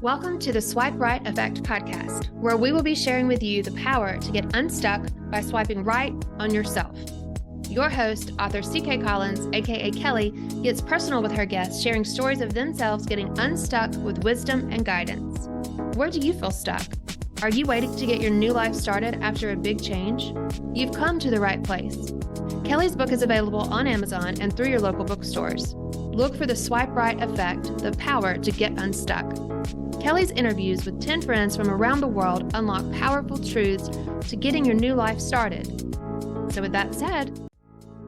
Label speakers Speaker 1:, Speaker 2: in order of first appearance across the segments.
Speaker 1: Welcome to the Swipe Right Effect podcast, where we will be sharing with you the power to get unstuck by swiping right on yourself. Your host, author C.K. Collins, aka Kelly, gets personal with her guests, sharing stories of themselves getting unstuck with wisdom and guidance. Where do you feel stuck? Are you waiting to get your new life started after a big change? You've come to the right place. Kelly's book is available on Amazon and through your local bookstores. Look for the Swipe Right Effect, the power to get unstuck. Kelly's interviews with 10 friends from around the world unlock powerful truths to getting your new life started. So with that said,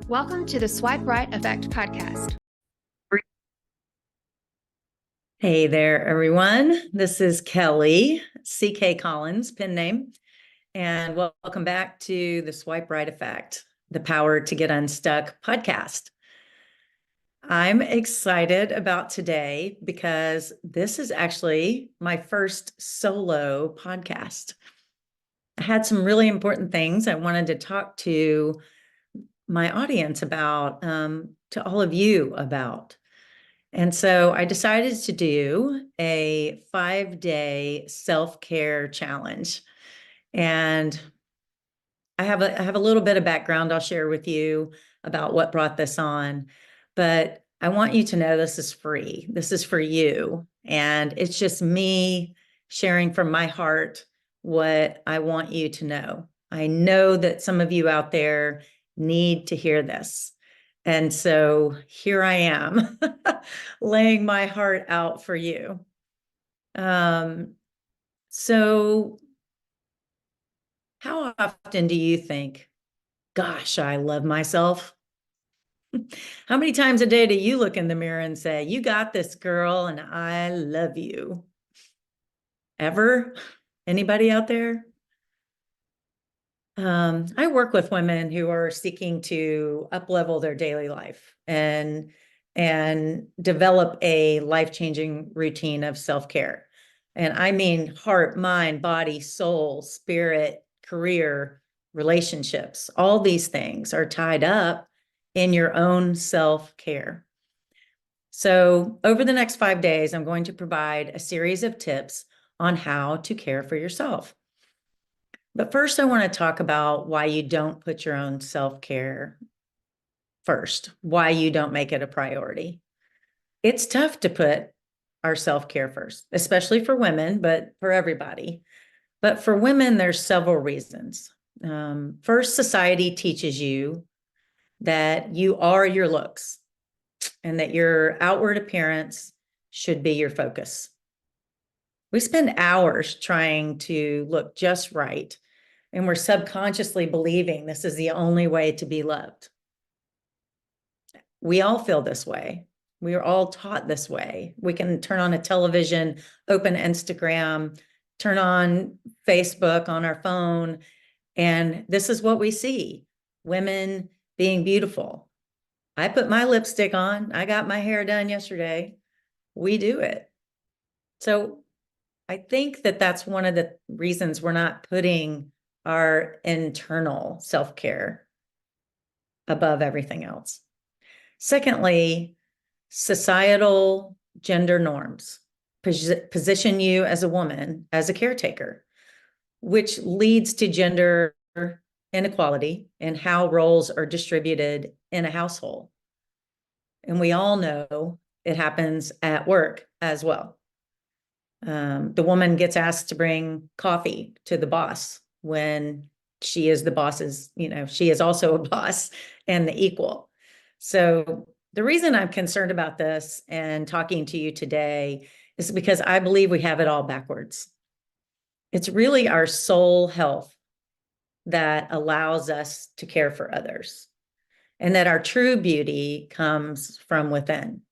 Speaker 1: welcome to the Swipe Right Effect podcast.
Speaker 2: Hey there, everyone. This is Kelly, C.K. Collins, pen name, and welcome back to the Swipe Right Effect, the Power to Get Unstuck podcast. I'm excited about today because this is actually my first solo podcast. I had some really important things I wanted to talk to my audience about, to all of you about. And so I decided to do a 5-day self-care challenge. And I have a little bit of background I'll share with you about what brought this on. But I want you to know this is free. This is for you. And it's just me sharing from my heart what I want you to know. I know that some of you out there need to hear this. And so here I am laying my heart out for you. So how often do you think, gosh, I love myself? How many times a day do you look in the mirror and say, you got this, girl, and I love you? Ever? Anybody out there? I work with women who are seeking to up-level their daily life and develop a life-changing routine of self-care. And I mean heart, mind, body, soul, spirit, career, relationships. All these things are tied up in your own self-care. So over the next 5 days, I'm going to provide a series of tips on how to care for yourself. But first, I want to talk about why you don't put your own self-care first, why you don't make it a priority. It's tough to put our self-care first, especially for women, but for everybody. But for women, there's several reasons. First, society teaches you that you are your looks and that your outward appearance should be your focus. We spend hours trying to look just right, and we're subconsciously believing this is the only way to be loved. We all feel this way. We are all taught this way. We can turn on a television, open Instagram, turn on Facebook on our phone, and this is what we see. Women being beautiful. I put my lipstick on. I got my hair done yesterday. We do it. So I think that that's one of the reasons we're not putting our internal self-care above everything else. Secondly, societal gender norms position you as a woman as a caretaker, which leads to gender inequality and how roles are distributed in a household. And we all know it happens at work as well. The woman gets asked to bring coffee to the boss when she is the boss's, she is also a boss and the equal. So the reason I'm concerned about this and talking to you today is because I believe we have it all backwards. It's really our soul health that allows us to care for others, and that our true beauty comes from within.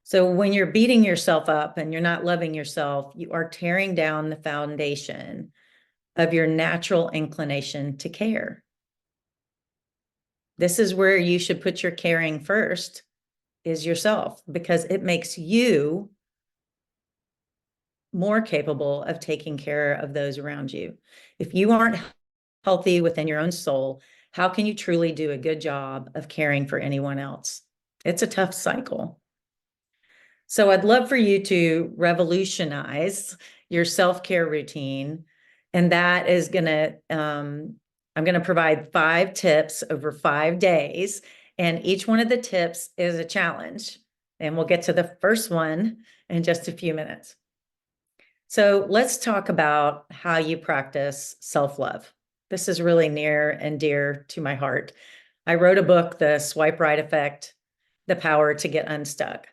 Speaker 2: So when you're beating yourself up and you're not loving yourself, you are tearing down the foundation of your natural inclination to care. This is where you should put your caring first, is yourself, because it makes you more capable of taking care of those around you. If you aren't healthy within your own soul, how can you truly do a good job of caring for anyone else? It's a tough cycle. So I'd love for you to revolutionize your self-care routine. And that is I'm going to provide 5 tips over 5 days. And each one of the tips is a challenge. And we'll get to the first one in just a few minutes. So let's talk about how you practice self-love. This is really near and dear to my heart. I wrote a book, The Swipe Right Effect, The Power to Get Unstuck.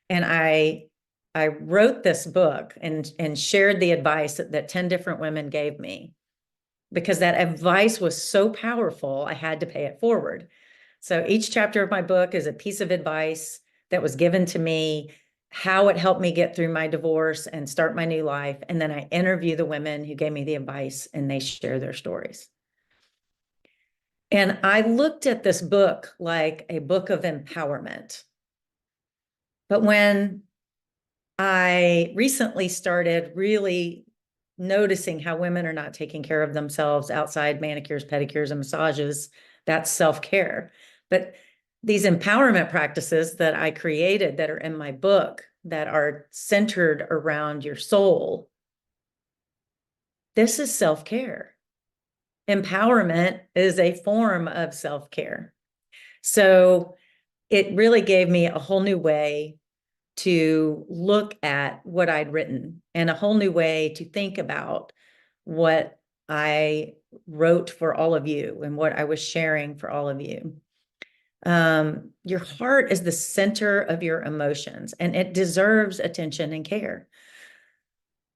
Speaker 2: And I wrote this book and shared the advice that 10 different women gave me, because that advice was so powerful, I had to pay it forward. So each chapter of my book is a piece of advice that was given to me, how it helped me get through my divorce and start my new life. And then I interview the women who gave me the advice and they share their stories. And I looked at this book like a book of empowerment. But when I recently started really noticing how women are not taking care of themselves outside manicures, pedicures, and massages, that's self-care. But these empowerment practices that I created that are in my book that are centered around your soul, this is self-care. Empowerment is a form of self-care. So it really gave me a whole new way to look at what I'd written and a whole new way to think about what I wrote for all of you and what I was sharing for all of you. Your heart is the center of your emotions, and it deserves attention and care.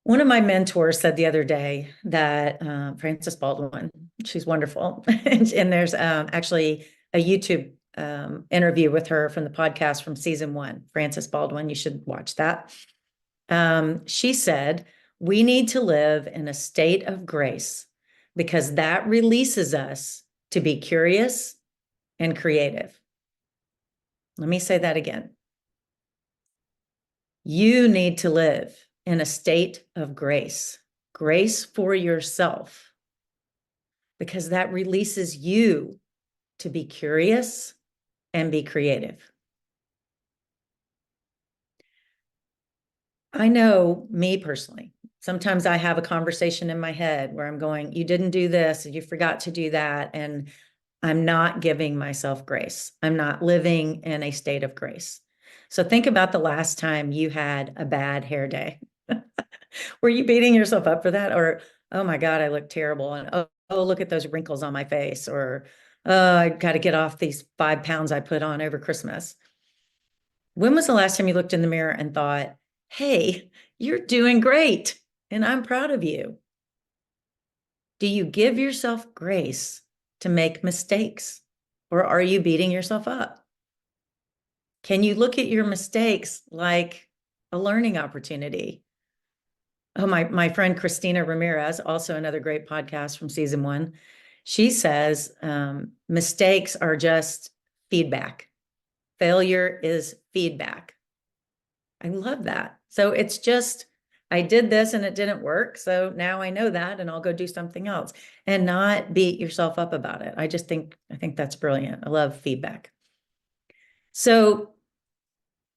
Speaker 2: One of my mentors said the other day that Frances Baldwin, she's wonderful. And there's actually a YouTube interview with her from the podcast from season 1, Frances Baldwin. You should watch that. She said, we need to live in a state of grace because that releases us to be curious and creative. Let me say that again. You need to live in a state of grace, grace for yourself, because that releases you to be curious and be creative. I know me personally, sometimes I have a conversation in my head where I'm going, you didn't do this, you forgot to do that. And I'm not giving myself grace. I'm not living in a state of grace. So think about the last time you had a bad hair day. Were you beating yourself up for that? Or, oh my God, I look terrible. And oh, look at those wrinkles on my face. Or, oh, I got to get off these 5 pounds I put on over Christmas. When was the last time you looked in the mirror and thought, hey, you're doing great and I'm proud of you? Do you give yourself grace to make mistakes, or are you beating yourself up? Can you look at your mistakes like a learning opportunity? Oh, my friend Christina Ramirez, also another great podcast from season 1. She says mistakes are just feedback. Failure is feedback. I love that. So it's just, I did this and it didn't work. So now I know that and I'll go do something else, and not beat yourself up about it. I think that's brilliant. I love feedback. So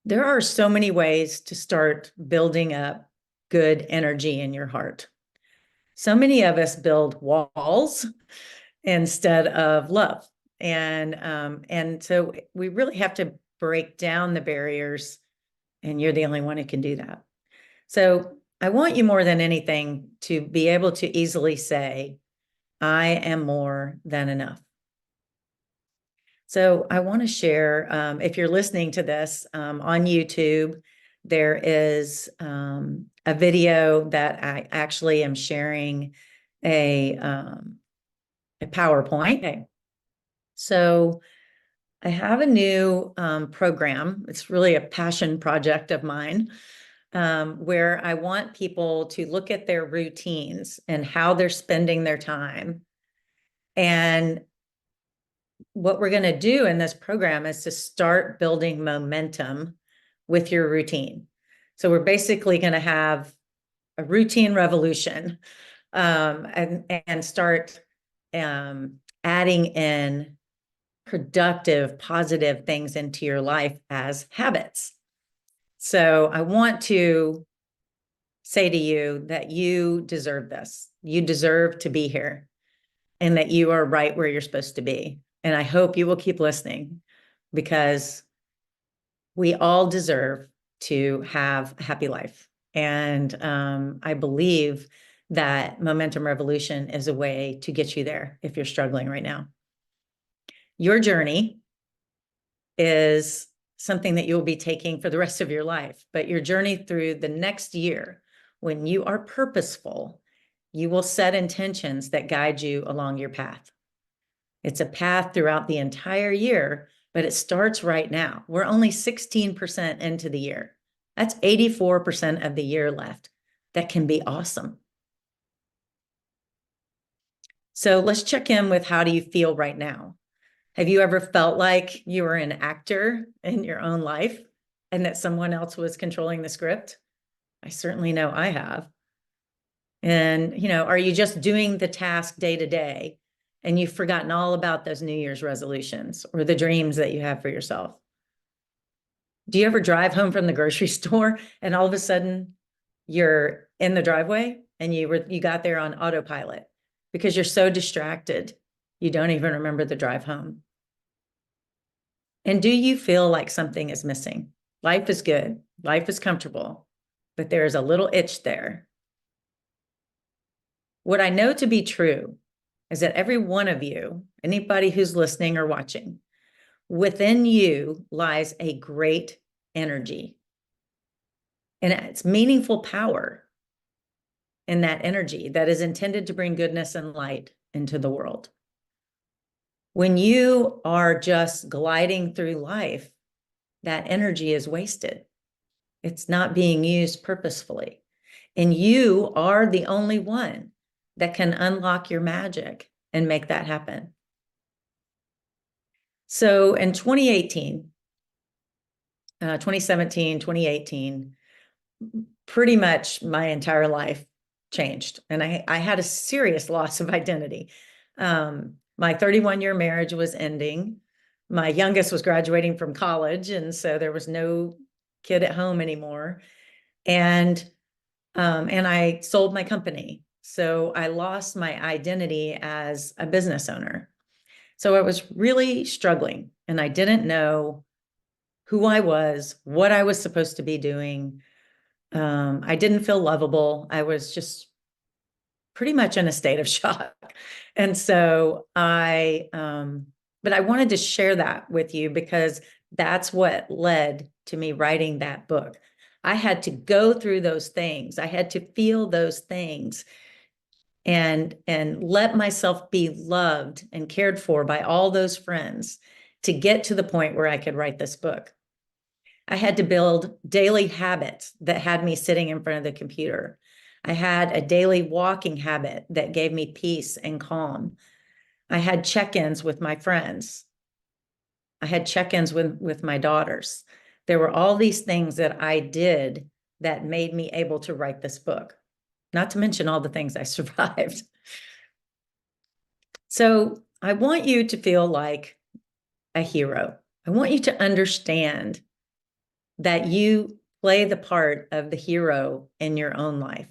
Speaker 2: there are so many ways to start building up good energy in your heart. So many of us build walls instead of love. And so we really have to break down the barriers, and you're the only one who can do that. So I want you more than anything to be able to easily say, I am more than enough. So I want to share, if you're listening to this on YouTube, there is a video that I actually am sharing a PowerPoint. Okay. So I have a new program. It's really a passion project of mine, where I want people to look at their routines and how they're spending their time. And what we're going to do in this program is to start building momentum with your routine. So we're basically going to have a routine revolution, and start adding in productive, positive things into your life as habits. So I want to say to you that you deserve this. You deserve to be here and that you are right where you're supposed to be. And I hope you will keep listening because we all deserve to have a happy life. And I believe that Momentum Revolution is a way to get you there if you're struggling right now. Your journey is something that you'll be taking for the rest of your life, but your journey through the next year, when you are purposeful, you will set intentions that guide you along your path. It's a path throughout the entire year, but it starts right now. We're only 16% into the year. That's 84% of the year left. That can be awesome. So let's check in with how do you feel right now? Have you ever felt like you were an actor in your own life and that someone else was controlling the script? I certainly know I have. And, are you just doing the task day to day and you've forgotten all about those New Year's resolutions or the dreams that you have for yourself? Do you ever drive home from the grocery store and all of a sudden you're in the driveway and you got there on autopilot because you're so distracted, you don't even remember the drive home? And do you feel like something is missing? Life is good, life is comfortable, but there's a little itch there. What I know to be true is that every one of you, anybody who's listening or watching, within you lies a great energy. And it's meaningful power in that energy that is intended to bring goodness and light into the world. When you are just gliding through life, that energy is wasted. It's not being used purposefully. And you are the only one that can unlock your magic and make that happen. So in 2018, 2017, 2018, pretty much my entire life changed. And I had a serious loss of identity. My 31-year marriage was ending. My youngest was graduating from college. And so there was no kid at home anymore. And I sold my company. So I lost my identity as a business owner. So I was really struggling and I didn't know who I was, what I was supposed to be doing. I didn't feel lovable. I was just pretty much in a state of shock. And so but I wanted to share that with you because that's what led to me writing that book. I had to go through those things. I had to feel those things and let myself be loved and cared for by all those friends to get to the point where I could write this book. I had to build daily habits that had me sitting in front of the computer. I had a daily walking habit that gave me peace and calm. I had check-ins with my friends. I had check-ins with my daughters. There were all these things that I did that made me able to write this book, not to mention all the things I survived. So I want you to feel like a hero. I want you to understand that you play the part of the hero in your own life.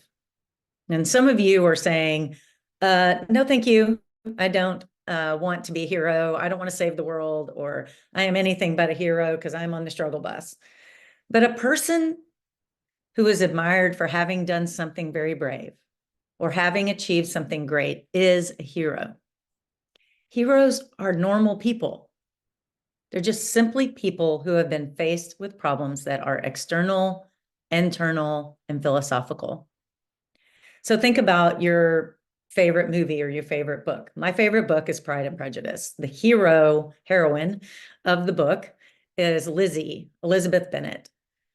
Speaker 2: And some of you are saying, no, thank you. I don't want to be a hero. I don't want to save the world, or I am anything but a hero because I'm on the struggle bus. But a person who is admired for having done something very brave or having achieved something great is a hero. Heroes are normal people. They're just simply people who have been faced with problems that are external, internal, and philosophical. So think about your favorite movie or your favorite book. My favorite book is Pride and Prejudice. The heroine of the book is Lizzie, Elizabeth Bennet.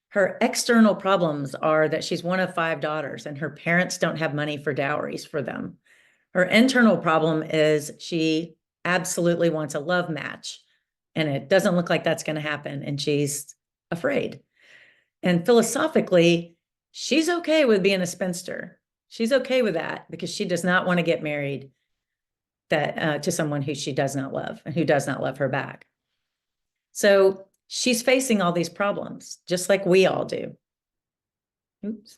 Speaker 2: Her external problems are that she's one of 5 daughters and her parents don't have money for dowries for them. Her internal problem is she absolutely wants a love match and it doesn't look like that's going to happen and she's afraid. And philosophically, she's okay with being a spinster. She's okay with that because she does not want to get married to someone who she does not love and who does not love her back. So she's facing all these problems, just like we all do. Oops.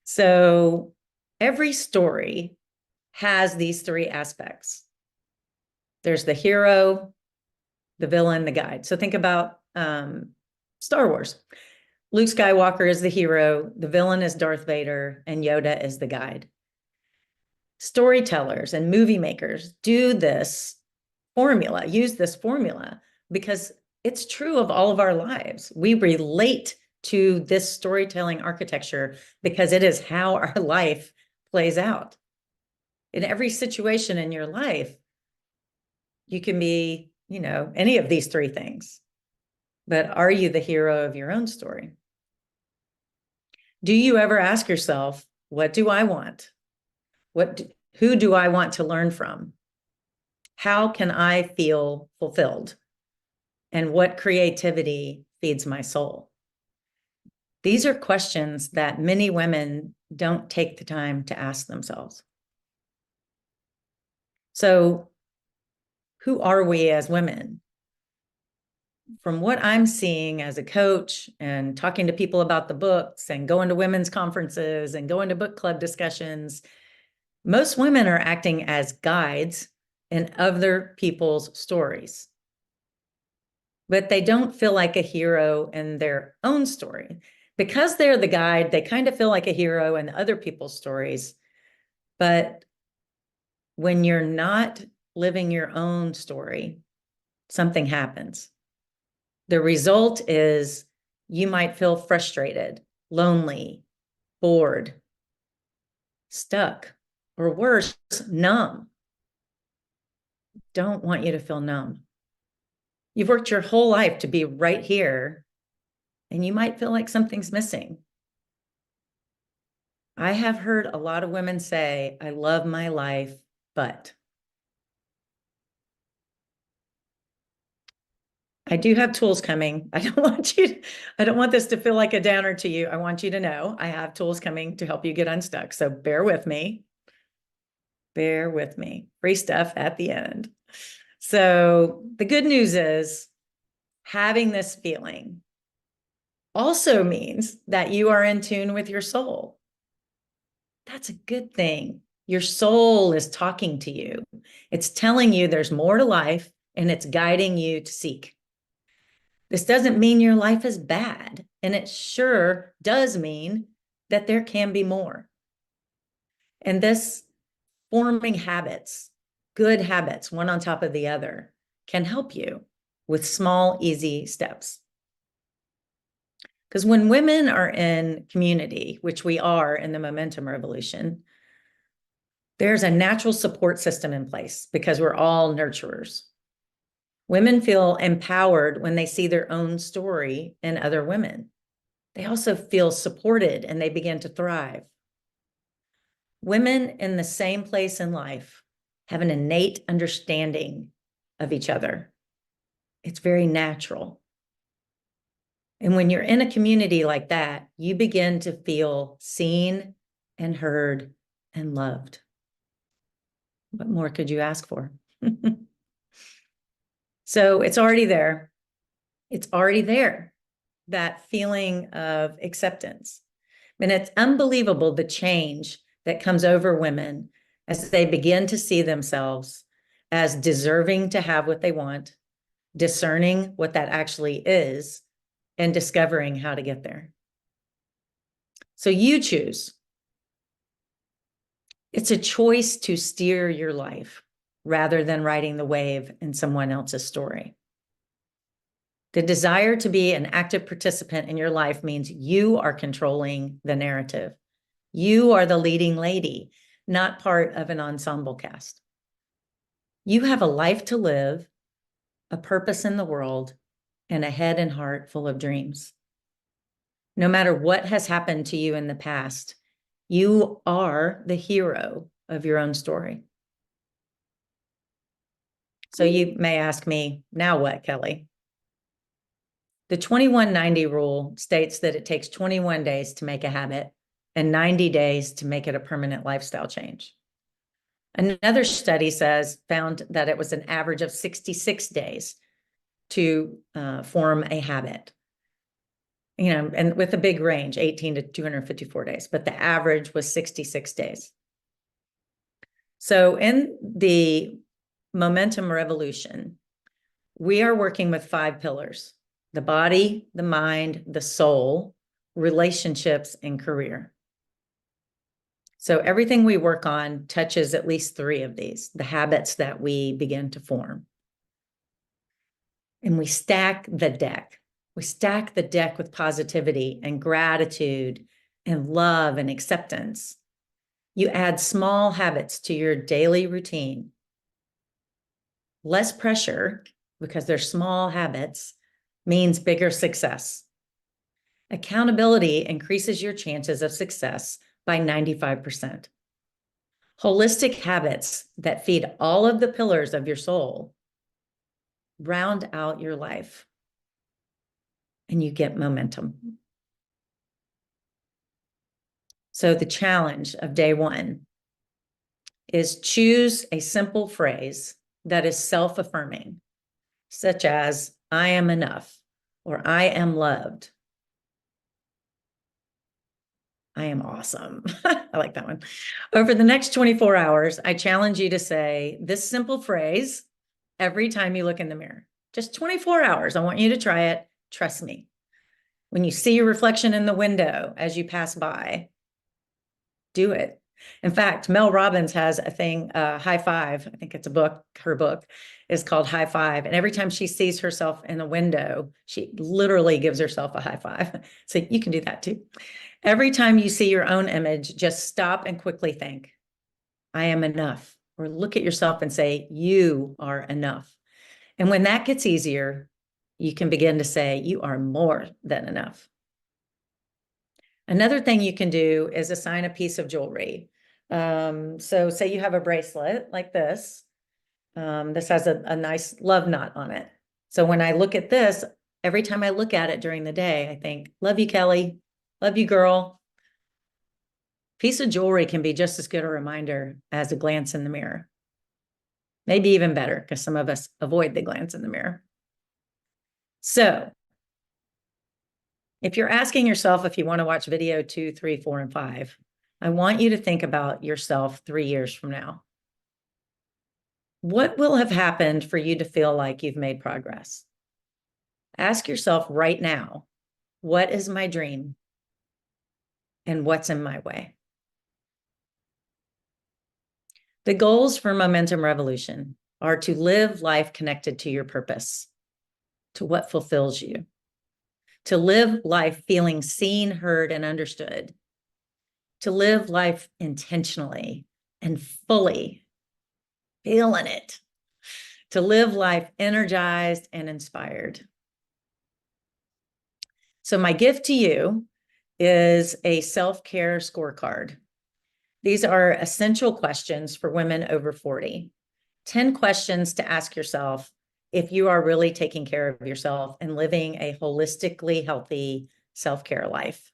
Speaker 2: So every story has these three aspects. There's the hero, the villain, the guide. So think about Star Wars. Luke Skywalker is the hero, the villain is Darth Vader, and Yoda is the guide. Storytellers and movie makers do this formula, use this formula, because it's true of all of our lives. We relate to this storytelling architecture because it is how our life plays out. In every situation in your life, you can be, any of these three things. But are you the hero of your own story? Do you ever ask yourself, what do I want? Who do I want to learn from? How can I feel fulfilled? And what creativity feeds my soul? These are questions that many women don't take the time to ask themselves. So, who are we as women? From what I'm seeing as a coach and talking to people about the books and going to women's conferences and going to book club discussions, most women are acting as guides in other people's stories. But they don't feel like a hero in their own story. Because they're the guide, they kind of feel like a hero in other people's stories. But when you're not living your own story, something happens. The result is you might feel frustrated, lonely, bored, stuck, or worse, numb. Don't want you to feel numb. You've worked your whole life to be right here, and you might feel like something's missing. I have heard a lot of women say, I love my life, but I do have tools coming. I don't want this to feel like a downer to you. I want you to know I have tools coming to help you get unstuck. So bear with me. Bear with me. Free stuff at the end. So the good news is having this feeling also means that you are in tune with your soul. That's a good thing. Your soul is talking to you. It's telling you there's more to life, and it's guiding you to seek. This doesn't mean your life is bad, and it sure does mean that there can be more. And this forming habits, good habits, one on top of the other, can help you with small, easy steps. Because when women are in community, which we are in the Momentum Revolution, there's a natural support system in place because we're all nurturers. Women feel empowered when they see their own story in other women. They also feel supported and they begin to thrive. Women in the same place in life have an innate understanding of each other. It's very natural. And when you're in a community like that, you begin to feel seen and heard and loved. What more could you ask for? So it's already there. It's already there, that feeling of acceptance. And it's unbelievable the change that comes over women as they begin to see themselves as deserving to have what they want, discerning what that actually is, and discovering how to get there. So you choose. It's a choice to steer your life rather than riding the wave in someone else's story. The desire to be an active participant in your life means you are controlling the narrative. You are the leading lady, not part of an ensemble cast. You have a life to live, a purpose in the world, and a head and heart full of dreams. No matter what has happened to you in the past, you are the hero of your own story. So you may ask me, now what, Kelly? The 2190 rule states that it takes 21 days to make a habit and 90 days to make it a permanent lifestyle change. Another study found that it was an average of 66 days to form a habit. And with a big range, 18 to 254 days, but the average was 66 days. So in the momentum revolution, we are working with 5 pillars: the body, the mind, the soul, relationships, and career. So everything we work on touches at least 3 of these, the habits that we begin to form. And we stack the deck. We stack the deck with positivity and gratitude and love and acceptance. You add small habits to your daily routine. Less pressure, because they're small habits, means bigger success. Accountability increases your chances of success by 95%. Holistic habits that feed all of the pillars of your soul round out your life, and you get momentum. So the challenge of day 1 is choose a simple phrase that is self-affirming, such as, I am enough, or I am loved. I am awesome. I like that one. Over the next 24 hours, I challenge you to say this simple phrase every time you look in the mirror. Just 24 hours. I want you to try it. Trust me. When you see your reflection in the window as you pass by, do it. In fact, Mel Robbins has a thing, High Five. I think it's a book. Her book is called High Five. And every time she sees herself in the window, she literally gives herself a high five. So you can do that too. Every time you see your own image, just stop and quickly think, I am enough. Or look at yourself and say, you are enough. And when that gets easier, you can begin to say, you are more than enough. Another thing you can do is assign a piece of jewelry. So say you have a bracelet like this. This has a nice love knot on it. So when I look at this, every time I look at it during the day, I think, love you, Kelly. Love you, girl. Piece of jewelry can be just as good a reminder as a glance in the mirror. Maybe even better, because some of us avoid the glance in the mirror. So if you're asking yourself if you want to watch video 2, 3, 4, and 5, I want you to think about yourself 3 years from now. What will have happened for you to feel like you've made progress? Ask yourself right now, what is my dream? And what's in my way? The goals for Momentum Revolution are to live life connected to your purpose, to what fulfills you, to live life feeling seen, heard, and understood, to live life intentionally and fully, feeling it, to live life energized and inspired. So my gift to you is a self-care scorecard. These are essential questions for women over 40. 10 questions to ask yourself if you are really taking care of yourself and living a holistically healthy self-care life.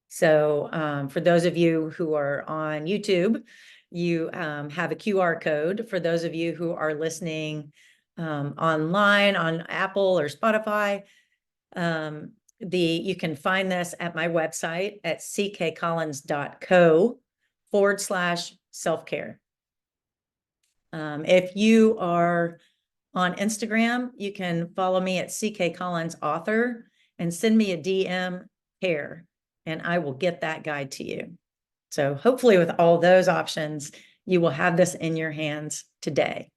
Speaker 2: So for those of you who are on YouTube, you have a QR code. For those of you who are listening online on Apple or Spotify, you can find this at my website at ckcollins.co/self-care. If you are on Instagram, you can follow me at ckcollinsauthor and send me a DM care, and I will get that guide to you. So hopefully with all those options, you will have this in your hands today.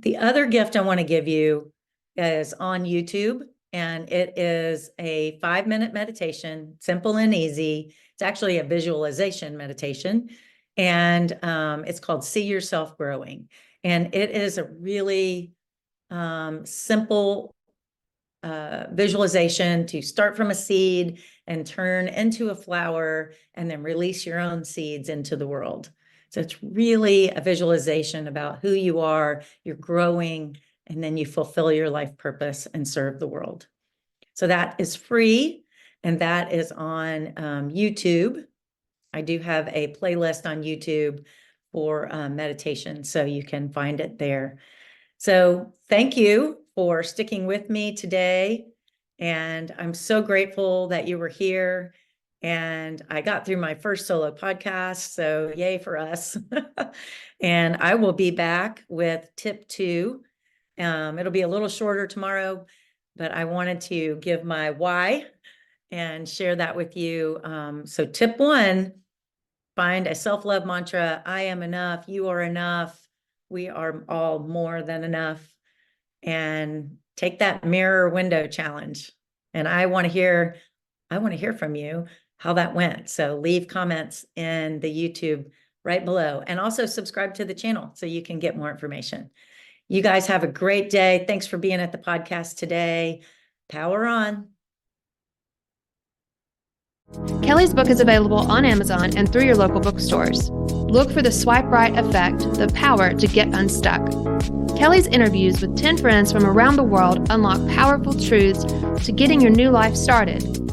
Speaker 2: The other gift I want to give you is on YouTube, and it is a 5-minute meditation, simple and easy. It's actually a visualization meditation, and it's called See Yourself Growing. And it is a really simple visualization to start from a seed and turn into a flower and then release your own seeds into the world. So it's really a visualization about who you are, you're growing, and then you fulfill your life purpose and serve the world. So that is free, and that is on YouTube. I do have a playlist on YouTube for meditation, so you can find it there. So thank you for sticking with me today. And I'm so grateful that you were here. And I got through my first solo podcast, so yay for us. And I will be back with tip 2. It'll be a little shorter tomorrow, but I wanted to give my why and share that with you. So tip 1, find a self-love mantra. I am enough. You are enough. We are all more than enough. And take that mirror window challenge. And I want to hear from you how that went. So leave comments in the YouTube right below, and also subscribe to the channel so you can get more information. You guys have a great day. Thanks for being at the podcast today. Power on.
Speaker 1: Kelly's book is available on Amazon and through your local bookstores. Look for the Swipe Right Effect, the power to get unstuck. Kelly's interviews with 10 friends from around the world unlock powerful truths to getting your new life started.